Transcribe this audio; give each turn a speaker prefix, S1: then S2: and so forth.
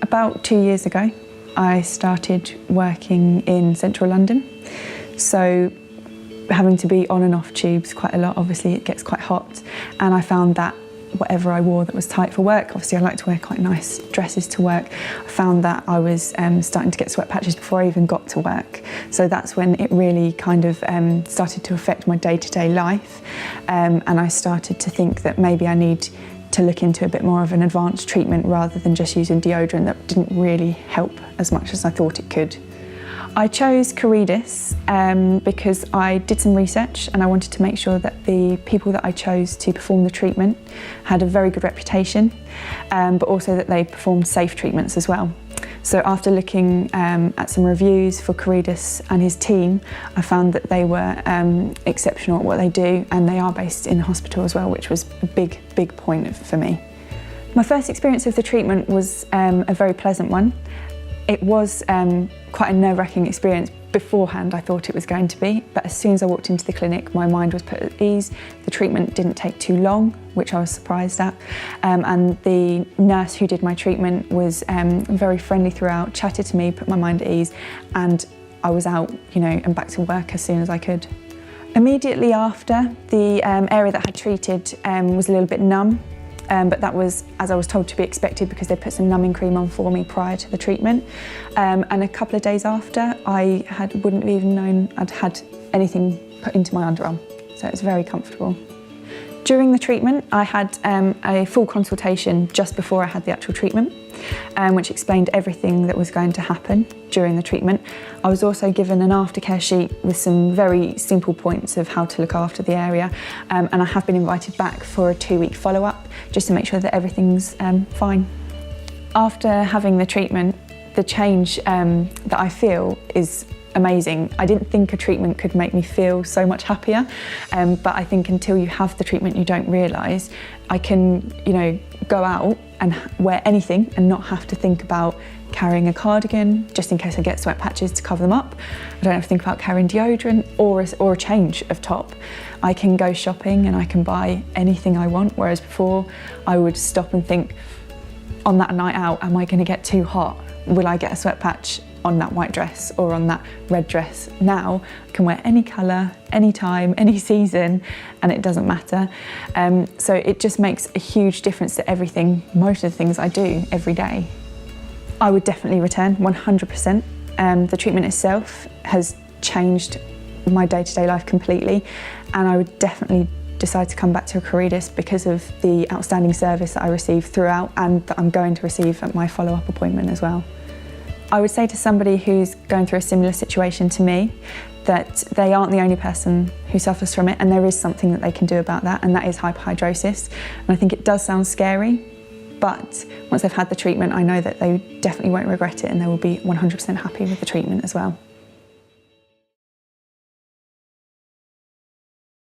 S1: About 2 years ago, I started working in central London. So having to be on and off tubes quite a lot, obviously it gets quite hot. And I found that whatever I wore that was tight for work, obviously I like to wear quite nice dresses to work, I found that I was starting to get sweat patches before I even got to work. So that's when it really kind of started to affect my day-to-day life. And I started to think that maybe I need to look into a bit more of an advanced treatment rather than just using deodorant that didn't really help as much as I thought it could. I chose Hyperhydrosis because I did some research and I wanted to make sure that the people that I chose to perform the treatment had a very good reputation, but also that they performed safe treatments as well. So after looking at some reviews for Hyperhydrosis and his team, I found that they were exceptional at what they do, and they are based in the hospital as well, which was a big point for me. My first experience of the treatment was a very pleasant one. It was quite a nerve-wracking experience. Beforehand I thought it was going to be, but as soon as I walked into the clinic my mind was put at ease. The treatment didn't take too long, which I was surprised at, and the nurse who did my treatment was very friendly throughout, chatted to me, put my mind at ease, and I was out, and back to work as soon as I could. Immediately after, the area that I had treated was a little bit numb. But that was, as I was told, to be expected because they put some numbing cream on for me prior to the treatment. And a couple of days after, I wouldn't have even known I'd had anything put into my underarm. So it was very comfortable. During the treatment, I had a full consultation just before I had the actual treatment, which explained everything that was going to happen during the treatment. I was also given an aftercare sheet with some very simple points of how to look after the area, and I have been invited back for a 2-week follow-up just to make sure that everything's fine. After having the treatment, the change that I feel is amazing. I didn't think a treatment could make me feel so much happier, but I think until you have the treatment you don't realise. I can, go out and wear anything and not have to think about carrying a cardigan just in case I get sweat patches to cover them up. I don't have to think about carrying deodorant or a change of top. I can go shopping and I can buy anything I want, whereas before I would stop and think, on that night out, am I going to get too hot? Will I get a sweat patch on that white dress or on that red dress? Now I can wear any colour, any time, any season, and it doesn't matter. So it just makes a huge difference to everything, most of the things I do every day. I would definitely return, 100%. The treatment itself has changed my day-to-day life completely, and I would definitely decide to come back to Hyperhydrosis because of the outstanding service that I received throughout and that I'm going to receive at my follow-up appointment as well. I would say to somebody who's going through a similar situation to me that they aren't the only person who suffers from it, and there is something that they can do about that, and that is hyperhidrosis. And I think it does sound scary, but once they've had the treatment, I know that they definitely won't regret it and they will be 100% happy with the treatment as well.